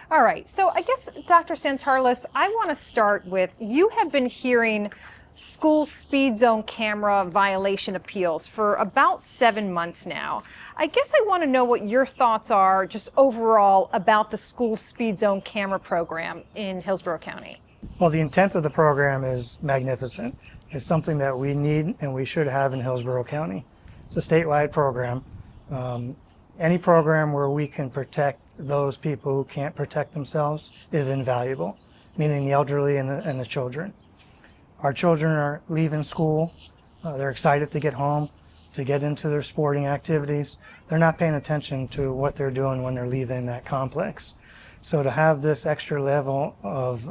All right, so I guess, Dr. Santarlis, I want to start with, you have been hearing school speed zone camera violation appeals for about 7 months now. I guess I want to know what your thoughts are just overall about the school speed zone camera program in Hillsborough County. Well, the intent of the program is magnificent. It's something that we need and we should have in Hillsborough County. It's a statewide program. Any program where we can protect those people who can't protect themselves is invaluable, meaning the elderly and the children. Our children are leaving school. They're excited to get home, to get into their sporting activities. They're not paying attention to what they're doing when they're leaving that complex. So to have this extra level of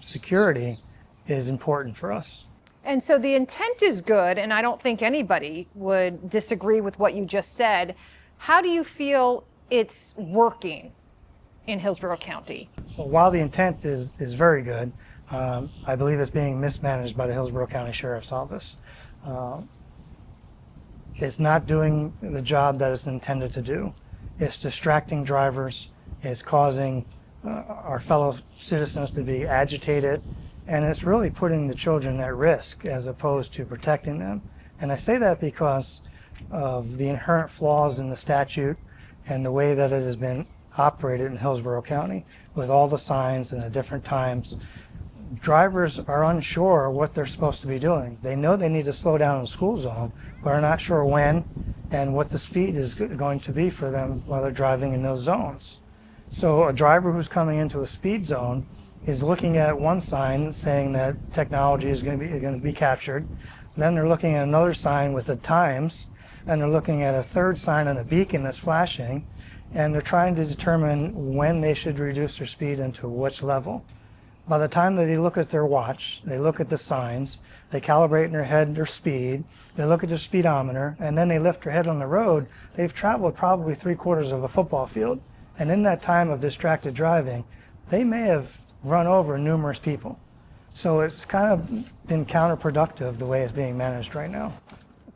security is important for us. And so the intent is good, and I don't think anybody would disagree with what you just said. How do you feel it's working in Hillsborough County? Well, while the intent is very good, I believe it's being mismanaged by the Hillsborough County Sheriff's Office. It's not doing the job that it's intended to do. It's distracting drivers, it's causing our fellow citizens to be agitated, and it's really putting the children at risk as opposed to protecting them. And I say that because of the inherent flaws in the statute and the way that it has been operated in Hillsborough County with all the signs and the different times. Drivers are unsure what they're supposed to be doing. They know they need to slow down in the school zone, but are not sure when and what the speed is going to be for them while they're driving in those zones. So a driver who's coming into a speed zone is looking at one sign saying that technology is going to be captured. Then they're looking at another sign with the times, and they're looking at a third sign on a beacon that's flashing, and they're trying to determine when they should reduce their speed and to which level. By the time that they look at their watch, they look at the signs, they calibrate in their head their speed, they look at their speedometer, and then they lift their head on the road, they've traveled probably 3/4 of a football field. And in that time of distracted driving, they may have run over numerous people. So it's kind of been counterproductive the way it's being managed right now.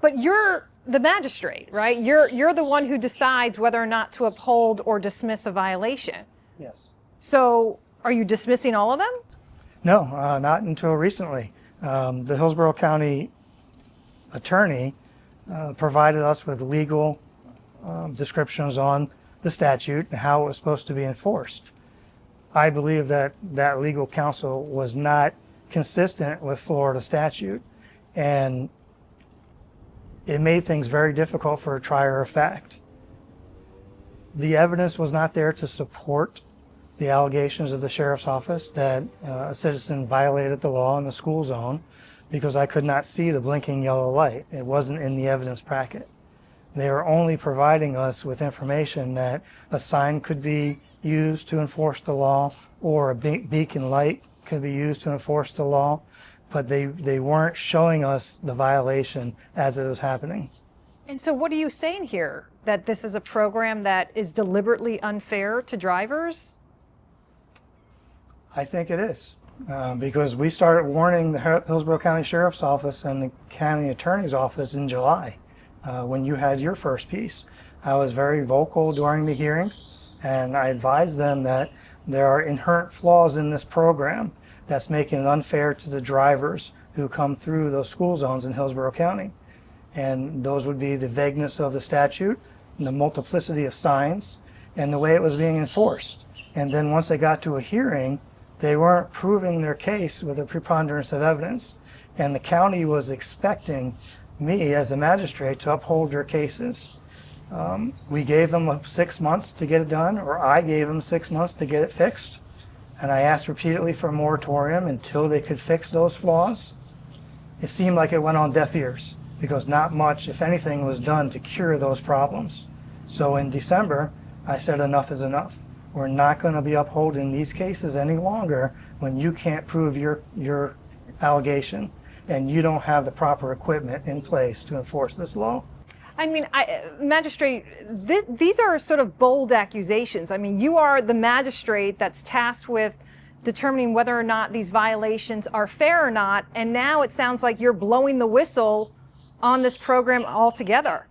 But you're the magistrate, right? You're the one who decides whether or not to uphold or dismiss a violation. Yes. So are you dismissing all of them? No, not until recently. The Hillsborough County attorney provided us with legal descriptions on the statute and how it was supposed to be enforced. I believe that that legal counsel was not consistent with Florida statute, and it made things very difficult for a trier of fact. The evidence was not there to support the allegations of the sheriff's office that a citizen violated the law in the school zone because I could not see the blinking yellow light. It wasn't in the evidence packet. They are only providing us with information that a sign could be used to enforce the law or a beacon light could be used to enforce the law, but they weren't showing us the violation as it was happening. And so what are you saying here? That this is a program that is deliberately unfair to drivers? I think it is, because we started warning the Hillsborough County Sheriff's Office and the County Attorney's Office in July when you had your first piece. I was very vocal during the hearings, and I advised them that there are inherent flaws in this program that's making it unfair to the drivers who come through those school zones in Hillsborough County. And those would be the vagueness of the statute, and the multiplicity of signs, and the way it was being enforced. And then once they got to a hearing, they weren't proving their case with a preponderance of evidence. And the county was expecting me as a magistrate to uphold their cases. We gave them 6 months to get it done, or I gave them 6 months to get it fixed. And I asked repeatedly for a moratorium until they could fix those flaws. It seemed like it went on deaf ears because not much, if anything, was done to cure those problems. So in December, I said enough is enough. We're not going to be upholding these cases any longer when you can't prove your allegation and you don't have the proper equipment in place to enforce this law. I mean, magistrate, these are sort of bold accusations. I mean, you are the magistrate that's tasked with determining whether or not these violations are fair or not, and now it sounds like you're blowing the whistle on this program altogether.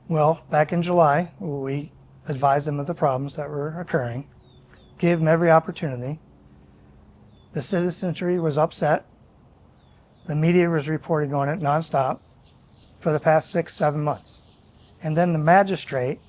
Well, back in July, we advised them of the problems that were occurring. gave them every opportunity. The citizenry was upset. The media was reporting on it nonstop for the past 6-7 months. And then the magistrate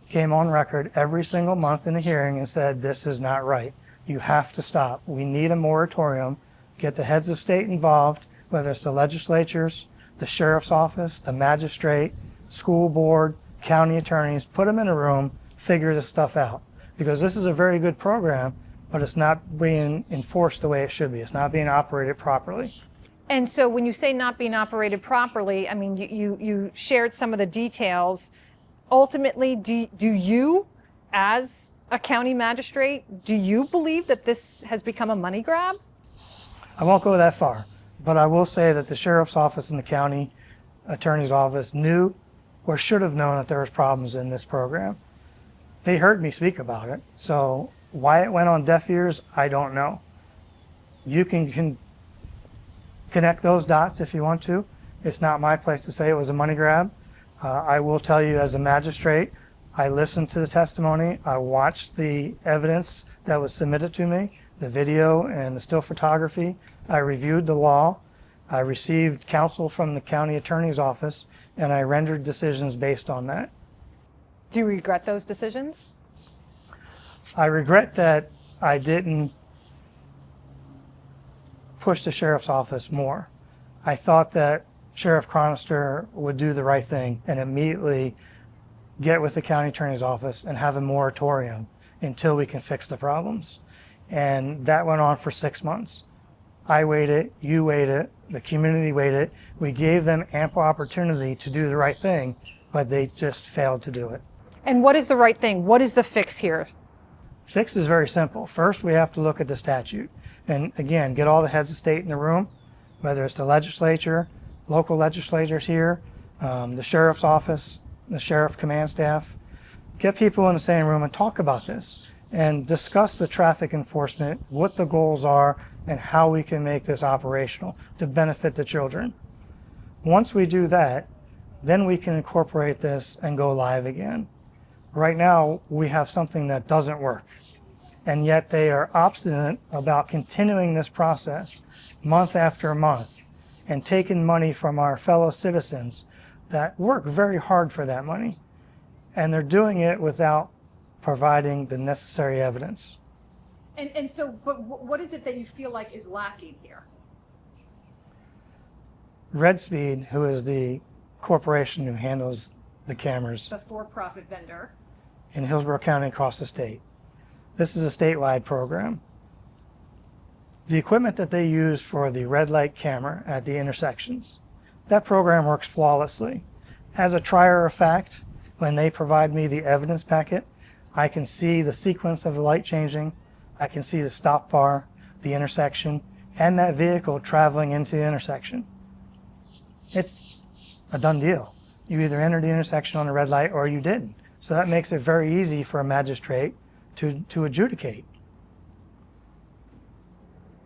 came on record every single month in a hearing and said, this is not right. You have to stop. We need a moratorium. Get the heads of state involved, whether it's the legislatures, the sheriff's office, the magistrate, school board, county attorneys, put them in a room, figure this stuff out. Because this is a very good program, but it's not being enforced the way it should be. It's not being operated properly. And so when you say not being operated properly, I mean, you shared some of the details. Ultimately, do you, as a county magistrate, do you believe that this has become a money grab? I won't go that far, but I will say that the sheriff's office and the county attorney's office knew or should have known that there was problems in this program. They heard me speak about it, so why it went on deaf ears, I don't know. You can connect those dots if you want to. It's not my place to say it was a money grab. I will tell you, as a magistrate, I listened to the testimony. I watched the evidence that was submitted to me, the video and the still photography. I reviewed the law. I received counsel from the county attorney's office, and I rendered decisions based on that. Do you regret those decisions? I regret that I didn't push the sheriff's office more. I thought that Sheriff Chronister would do the right thing and immediately get with the county attorney's office and have a moratorium until we can fix the problems. And that went on for 6 months. I waited, you waited, the community waited. We gave them ample opportunity to do the right thing, but they just failed to do it. And what is the right thing? What is the fix here? Fix is very simple. First, we have to look at the statute. And again, get all the heads of state in the room, whether it's the legislature, local legislators here, the sheriff's office, the sheriff command staff. Get people in the same room and talk about this and discuss the traffic enforcement, what the goals are, and how we can make this operational to benefit the children. Once we do that, then we can incorporate this and go live again. Right now, we have something that doesn't work, and yet they are obstinate about continuing this process month after month and taking money from our fellow citizens that work very hard for that money. And they're doing it without providing the necessary evidence. And so, but what is it that you feel like is lacking here? Red Speed, who is the corporation who handles the cameras The for-profit vendor. in Hillsborough County across the state. This is a statewide program. The equipment that they use for the red light camera at the intersections, that program works flawlessly. As a trier of fact, when they provide me the evidence packet, I can see the sequence of the light changing, I can see the stop bar, the intersection, and that vehicle traveling into the intersection. It's a done deal. You either entered the intersection on a red light or you didn't. So that makes it very easy for a magistrate to adjudicate.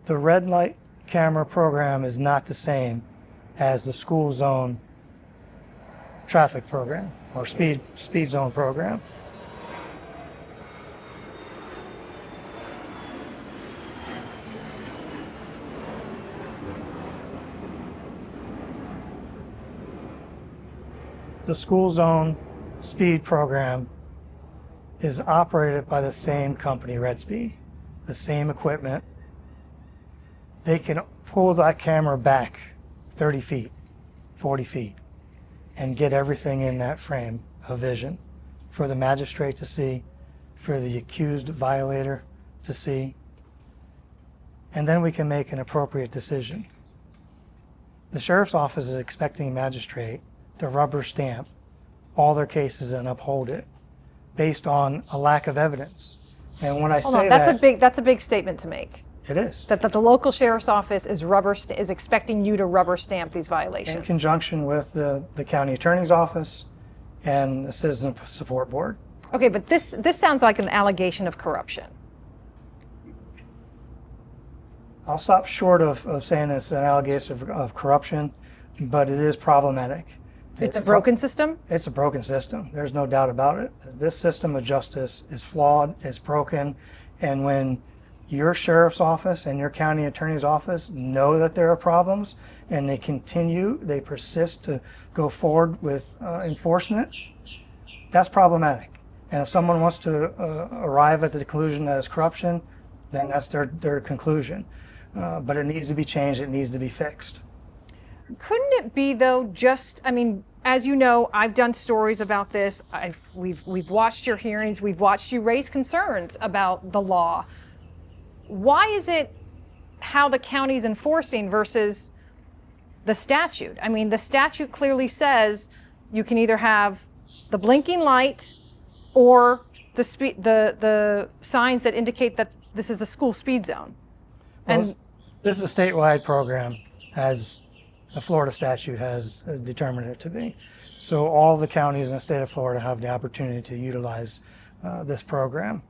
The red light camera program is not the same as the school zone traffic program or speed zone program. The school zone speed program is operated by the same company, Red Speed, the same equipment. They can pull that camera back 30 feet, 40 feet, and get everything in that frame of vision for the magistrate to see, for the accused violator to see, and then we can make an appropriate decision. The sheriff's office is expecting a magistrate to rubber stamp all their cases and uphold it based on a lack of evidence. And when I say that's a big statement to make. It is. That the local sheriff's office is expecting you to rubber stamp these violations. In conjunction with the county attorney's office and the citizen support board. Okay, but this sounds like an allegation of corruption. I'll stop short of saying it's an allegation of corruption, but it is problematic. It's a broken system? It's a broken system. There's no doubt about it. This system of justice is flawed, it's broken, And when your sheriff's office and your county attorney's office know that there are problems and they persist to go forward with enforcement, that's problematic. And if someone wants to arrive at the conclusion that it's corruption, then that's their conclusion. But it needs to be changed, it needs to be fixed. Couldn't it be though, just, I mean, as you know, I've done stories about this. We've watched your hearings. We've watched you raise concerns about the law. Why is it how the county's enforcing versus the statute? I mean, the statute clearly says you can either have the blinking light or the signs that indicate that this is a school speed zone. And Well, this is a statewide program, as the Florida statute has determined it to be. So all the counties in the state of Florida have the opportunity to utilize this program.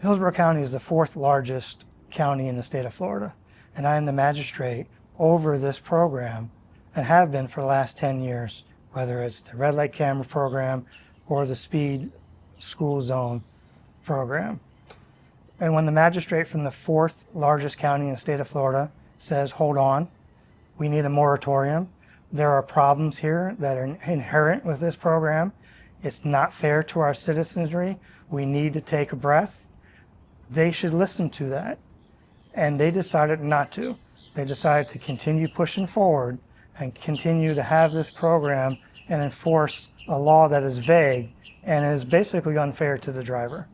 Hillsborough County is the 4th largest county in the state of Florida, and I am the magistrate over this program and have been for the last 10 years, whether it's the red light camera program or the speed school zone program. And when the magistrate from the 4th largest county in the state of Florida says, hold on, we need a moratorium, there are problems here that are inherent with this program, it's not fair to our citizenry, we need to take a breath, they should listen to that. And they decided not to. They decided to continue pushing forward and continue to have this program and enforce a law that is vague and is basically unfair to the driver.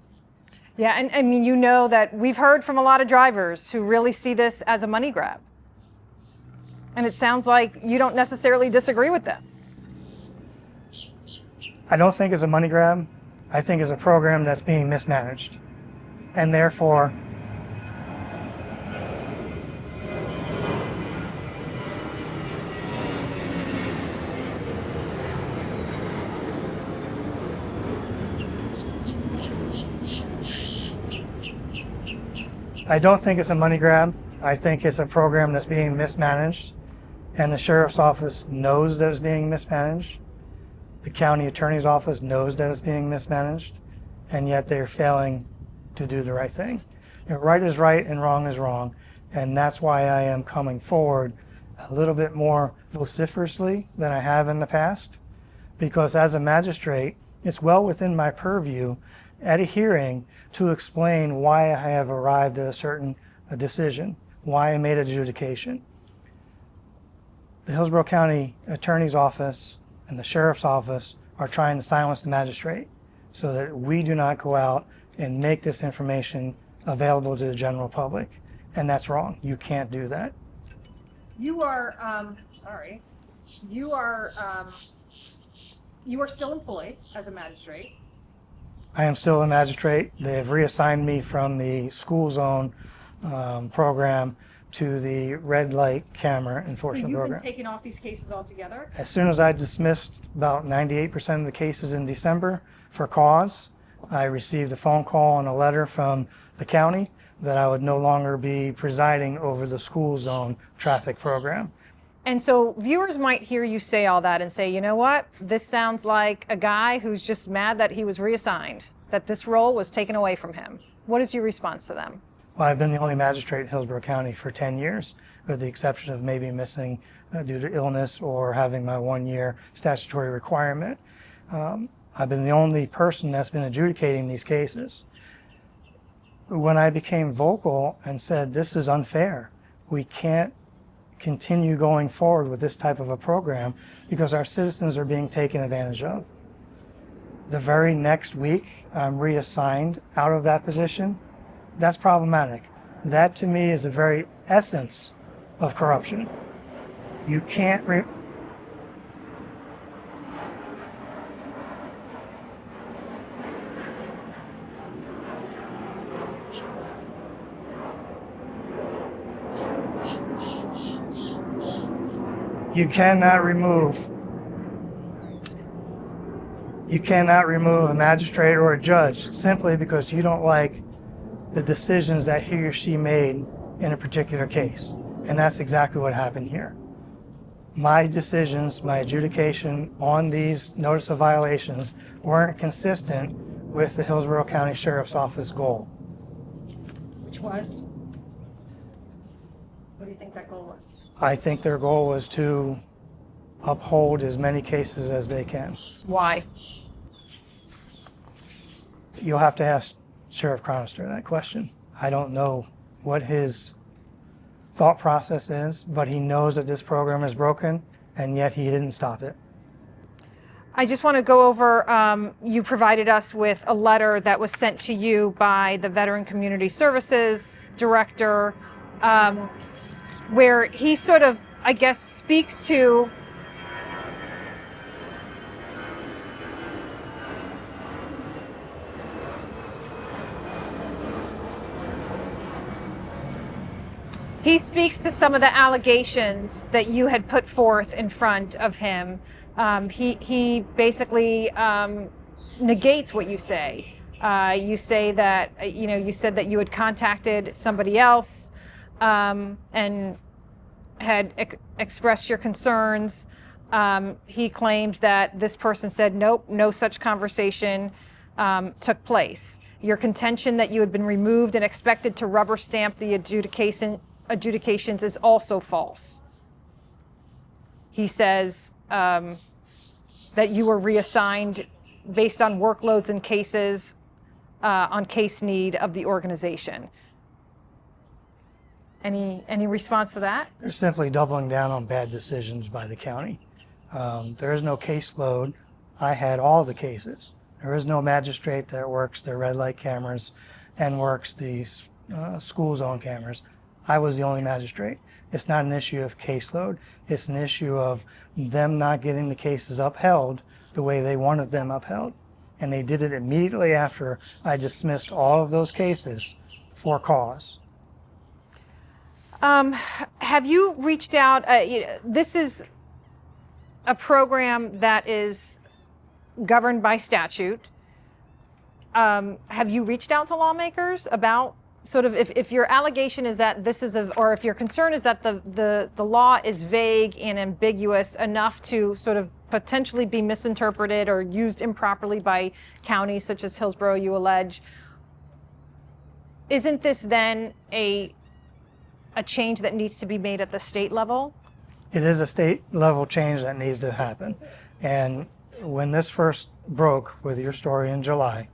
yeah, and I mean, you know that we've heard from a lot of drivers who really see this as a money grab. And it sounds like you don't necessarily disagree with them. I don't think it's a money grab. I think it's a program that's being mismanaged. And therefore, I don't think it's a money grab. I think it's a program that's being mismanaged, and the sheriff's office knows that it's being mismanaged. The county attorney's office knows that it's being mismanaged, and yet they're failing to do the right thing. And right is right and wrong is wrong, and that's why I am coming forward a little bit more vociferously than I have in the past, because as a magistrate, it's well within my purview at a hearing to explain why I have arrived at a certain decision, why I made an adjudication. The Hillsborough County Attorney's Office and the Sheriff's Office are trying to silence the magistrate so that we do not go out and make this information available to the general public. And that's wrong. You can't do that. You are, you are still employed as a magistrate. I am still a magistrate. They have reassigned me from the school zone program to the red light camera enforcement So you've program. been taking off these cases altogether? As soon as I dismissed about 98% of the cases in December for cause, I received a phone call and a letter from the county that I would no longer be presiding over the school zone traffic program. And so viewers might hear you say all that and say, you know what, this sounds like a guy who's just mad that he was reassigned, that this role was taken away from him. What is your response to them? Well, I've been the only magistrate in Hillsborough County for 10 years, with the exception of maybe missing due to illness or having my 1-year statutory requirement. I've been the only person that's been adjudicating these cases. When I became vocal and said, this is unfair, we can't continue going forward with this type of a program because our citizens are being taken advantage of. The very next week, I'm reassigned out of that position. That's problematic. That to me is the very essence of corruption. You can't You cannot remove a magistrate or a judge simply because you don't like the decisions that he or she made in a particular case. And that's exactly what happened here. My decisions, my adjudication on these notice of violations weren't consistent with the Hillsborough County Sheriff's Office goal. was? What do you think that goal was? I think their goal was to uphold as many cases as they can. Why? You'll have to ask Sheriff Chronister that question. I don't know what his thought process is, but he knows that this program is broken, and yet he didn't stop it. I just want to go over, you provided us with a letter that was sent to you by the Veteran Community Services Director, where he sort of, I guess, speaks to some of the allegations that you had put forth in front of him. He basically negates what you say. You say that, you said that you had contacted somebody else and had expressed your concerns. He claimed that this person said, nope, no such conversation took place. Your contention that you had been removed and expected to rubber stamp the adjudications is also false. He says that you were reassigned based on workloads and cases on case need of the organization. Any response to that? They're simply doubling down on bad decisions by the county. There is no caseload. I had all the cases. There is no magistrate that works the red light cameras and works the school zone cameras. I was the only magistrate. It's not an issue of caseload. It's an issue of them not getting the cases upheld the way they wanted them upheld. And they did it immediately after I dismissed all of those cases for cause. Have you reached out? This is a program that is governed by statute. Have you reached out to lawmakers about sort of if your allegation is that this is or if your concern is that the law is vague and ambiguous enough to sort of potentially be misinterpreted or used improperly by counties such as Hillsborough, you allege, isn't this then a change that needs to be made at the state level? It is a state level change that needs to happen. And when this first broke with your story in July,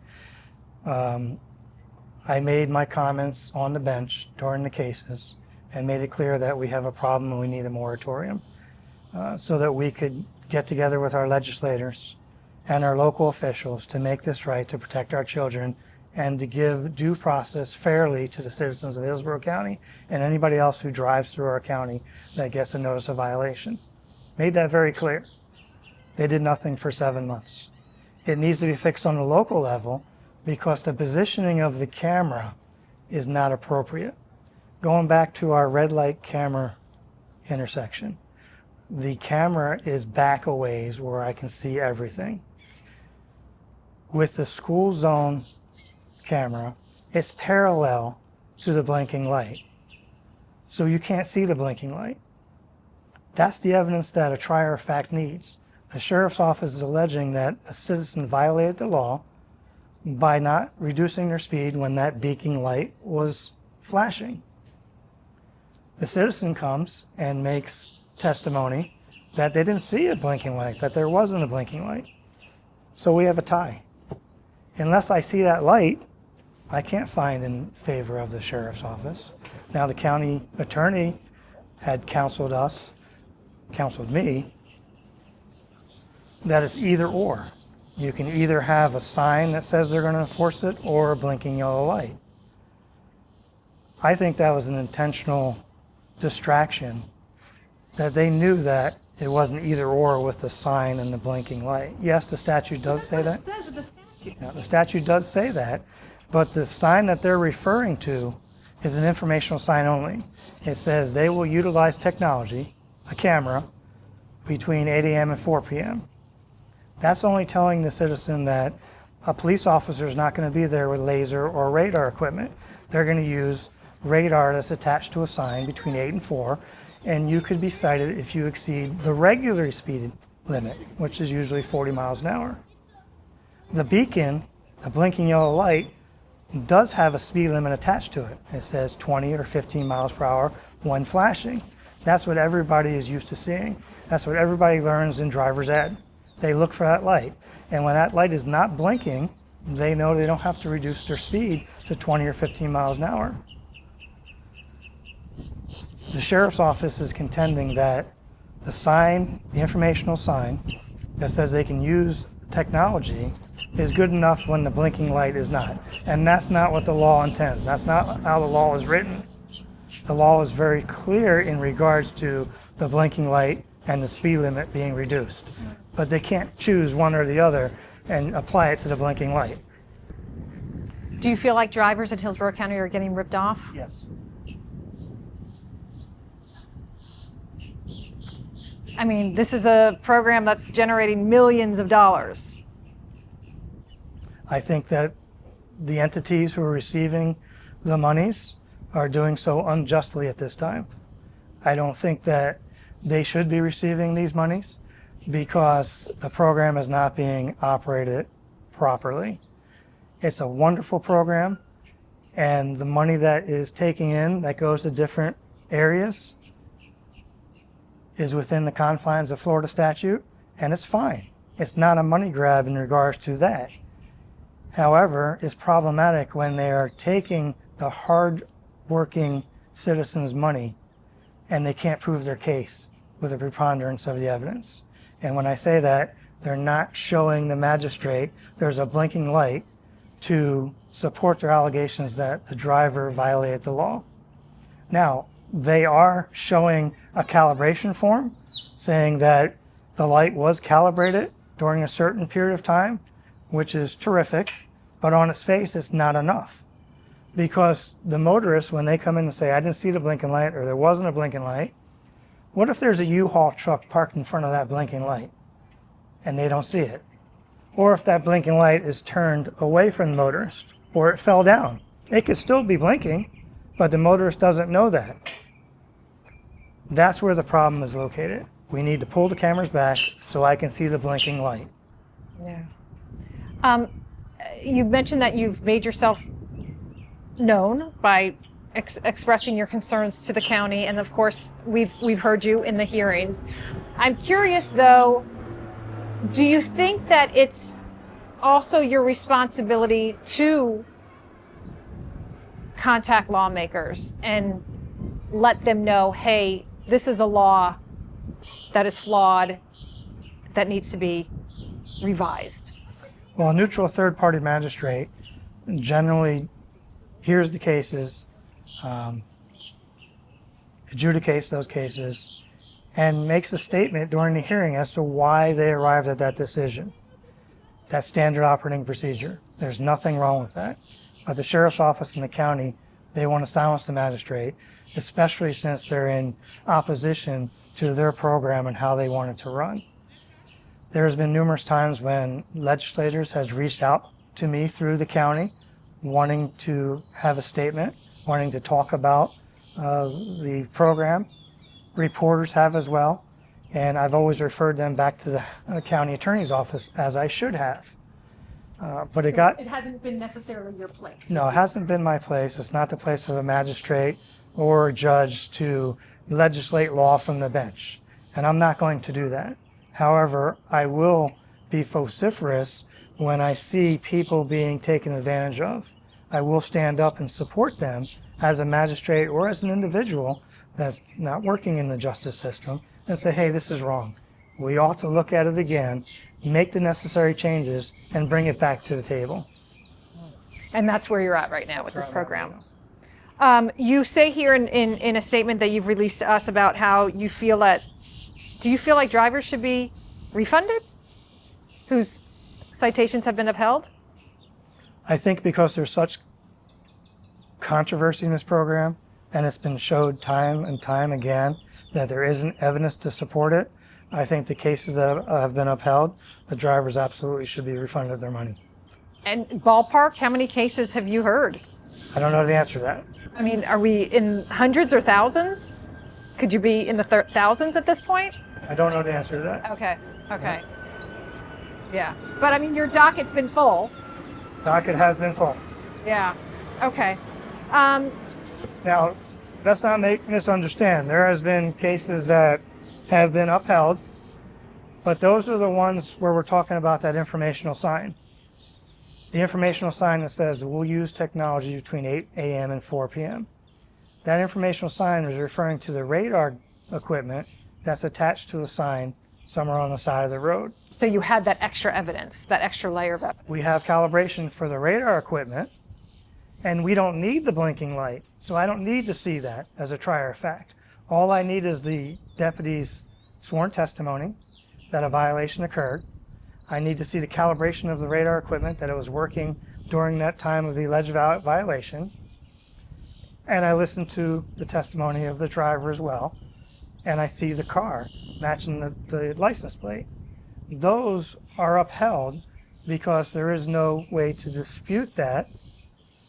I made my comments on the bench during the cases and made it clear that we have a problem and we need a moratorium so that we could get together with our legislators and our local officials to make this right, to protect our children, and to give due process fairly to the citizens of Hillsborough County and anybody else who drives through our county that gets a notice of violation. Made that very clear. They did nothing for 7 months. It needs to be fixed on the local level because the positioning of the camera is not appropriate. Going back to our red light camera intersection, the camera is back a ways where I can see everything. With the school zone camera, it's parallel to the blinking light. So you can't see the blinking light. That's the evidence that a trier of fact needs. The sheriff's office is alleging that a citizen violated the law by not reducing their speed when that beacon light was flashing. The citizen comes and makes testimony that they didn't see a blinking light, that there wasn't a blinking light. So we have a tie. Unless I see that light, I can't find in favor of the sheriff's office. Now the county attorney had counseled me, that it's either or. You can either have a sign that says they're going to enforce it or a blinking yellow light. I think that was an intentional distraction, that they knew that it wasn't either or with the sign and the blinking light. Yes, the statute does say that. It says in the statute. Yeah, the statute does say that, but the sign that they're referring to is an informational sign only. It says they will utilize technology, a camera, between 8 a.m. and 4 p.m. That's only telling the citizen that a police officer is not going to be there with laser or radar equipment. They're going to use radar that's attached to a sign between 8 and 4, and you could be cited if you exceed the regular speed limit, which is usually 40 miles an hour. The beacon, the blinking yellow light, does have a speed limit attached to it. It says 20 or 15 miles per hour when flashing. That's what everybody is used to seeing. That's what everybody learns in driver's ed. They look for that light. And when that light is not blinking, they know they don't have to reduce their speed to 20 or 15 miles an hour. The sheriff's office is contending that the sign, the informational sign that says they can use technology is good enough when the blinking light is not. And that's not what the law intends. That's not how the law is written. The law is very clear in regards to the blinking light and the speed limit being reduced. But they can't choose one or the other and apply it to the blinking light. Do you feel like drivers in Hillsborough County are getting ripped off? Yes. I mean, this is a program that's generating millions of dollars. I think that the entities who are receiving the monies are doing so unjustly at this time. I don't think that they should be receiving these monies because the program is not being operated properly. It's a wonderful program, and the money that is taking in that goes to different areas is within the confines of Florida statute, and it's fine. It's not a money grab in regards to that. However, it's problematic when they are taking the hard-working citizens' money and they can't prove their case with a preponderance of the evidence. And when I say that, they're not showing the magistrate there's a blinking light to support their allegations that the driver violated the law. Now, they are showing a calibration form saying that the light was calibrated during a certain period of time, which is terrific, but on its face, it's not enough. Because the motorists, when they come in and say, I didn't see the blinking light, or there wasn't a blinking light, what if there's a U-Haul truck parked in front of that blinking light and they don't see it? Or if that blinking light is turned away from the motorist, or it fell down. It could still be blinking, but the motorist doesn't know that. That's where the problem is located. We need to pull the cameras back so I can see the blinking light. Yeah. You mentioned that you've made yourself known by expressing your concerns to the county, and of course we've heard you in the hearings. I'm curious though, do you think that it's also your responsibility to contact lawmakers and let them know, hey, this is a law that is flawed, that needs to be revised? Well, a neutral third-party magistrate generally hears the cases, adjudicates those cases, and makes a statement during the hearing as to why they arrived at that decision. That's standard operating procedure. There's nothing wrong with that. But the sheriff's office in the county, they want to silence the magistrate, especially since they're in opposition to their program and how they want it to run. There's been numerous times when legislators has reached out to me through the county wanting to have a statement, wanting to talk about the program. Reporters have as well, and I've always referred them back to the county attorney's office, as I should have. But it hasn't been necessarily your place. No, it hasn't been my place. It's not the place of a magistrate or a judge to legislate law from the bench, and I'm not going to do that. However, I will be vociferous when I see people being taken advantage of. I will stand up and support them as a magistrate or as an individual that's not working in the justice system and say, hey, this is wrong. We ought to look at it again, make the necessary changes, and bring it back to the table. And that's where you're at right now with this program. You say here in a statement that you've released to us about how you feel that, do you feel like drivers should be refunded whose citations have been upheld? I think because there's such controversy in this program, and it's been showed time and time again that there isn't evidence to support it, I think the cases that have been upheld, the drivers absolutely should be refunded their money. And ballpark, how many cases have you heard? I don't know the answer to that. I mean, are we in hundreds or thousands? Could you be in the thousands at this point? I don't know the answer to that. Okay. Yeah. But I mean, your docket's been full. Docket has been full. Yeah. Okay. Um, Now, let's not misunderstand. There has been cases that have been upheld, but those are the ones where we're talking about that informational sign. The informational sign that says we'll use technology between 8 a.m. and 4 p.m. That informational sign is referring to the radar equipment that's attached to a sign somewhere on the side of the road. so you had that extra evidence, that extra layer of evidence. We have calibration for the radar equipment, and we don't need the blinking light. So I don't need to see that as a trier of fact. All I need is the deputy's sworn testimony that a violation occurred. I need to see the calibration of the radar equipment, that it was working during that time of the alleged violation. And I listen to the testimony of the driver as well. And I see the car matching the license plate. Those are upheld because there is no way to dispute that,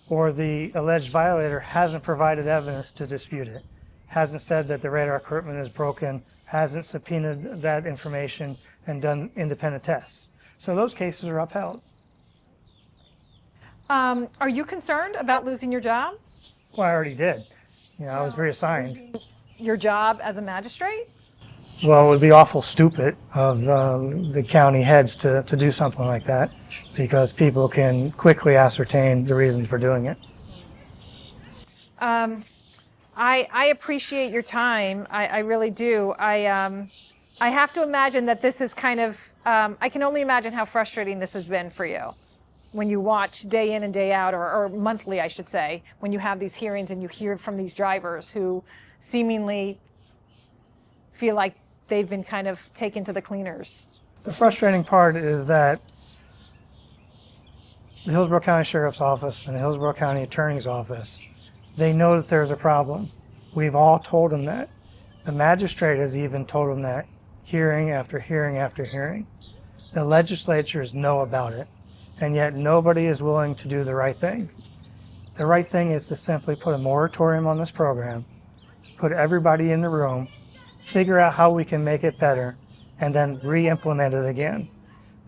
or the alleged violator hasn't provided evidence to dispute it, hasn't said that the radar equipment is broken, hasn't subpoenaed that information and done independent tests. So those cases are upheld. Are you concerned about losing your job? Well, I already did. I was reassigned. Your job as a magistrate? Well, it would be awful stupid of the county heads to do something like that, because people can quickly ascertain the reasons for doing it. I appreciate your time. I really do. I have to imagine that this is kind of, I can only imagine how frustrating this has been for you when you watch day in and day out, or monthly, I should say, when you have these hearings and you hear from these drivers who seemingly feel like they've been kind of taken to the cleaners. The frustrating part is that the Hillsborough County Sheriff's Office and the Hillsborough County Attorney's Office, they know that there's a problem. We've all told them that. The magistrate has even told them that, hearing after hearing after hearing. The legislatures know about it, and yet nobody is willing to do the right thing. The right thing is to simply put a moratorium on this program, put everybody in the room, figure out how we can make it better, and then re-implement it again.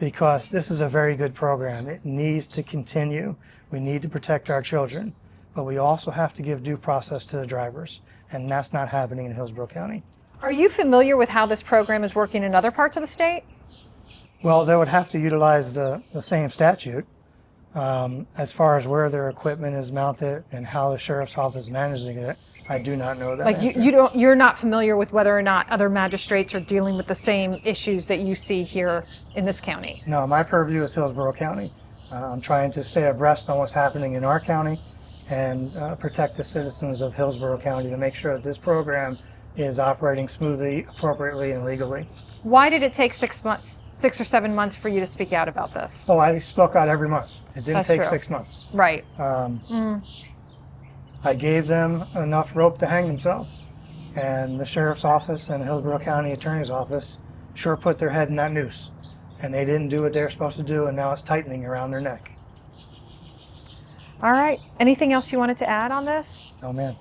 Because this is a very good program. It needs to continue. We need to protect our children, but we also have to give due process to the drivers, and that's not happening in Hillsborough County. Are you familiar with how this program is working in other parts of the state? Well, they would have to utilize the same statute. As far as where their equipment is mounted and how the sheriff's office is managing it, I do not know that. Like you're not familiar with whether or not other magistrates are dealing with the same issues that you see here in this county? No, my purview is Hillsborough County. I'm trying to stay abreast on what's happening in our county and protect the citizens of Hillsborough County to make sure that this program is operating smoothly, appropriately, and legally. Why did it take 6 or 7 months for you to speak out about this? Oh, I spoke out every month. It didn't That's take true. 6 months. Right. I gave them enough rope to hang themselves, and the sheriff's office and the Hillsborough County Attorney's Office sure put their head in that noose, and they didn't do what they were supposed to do, and now it's tightening around their neck. All right. Anything else you wanted to add on this? Oh man.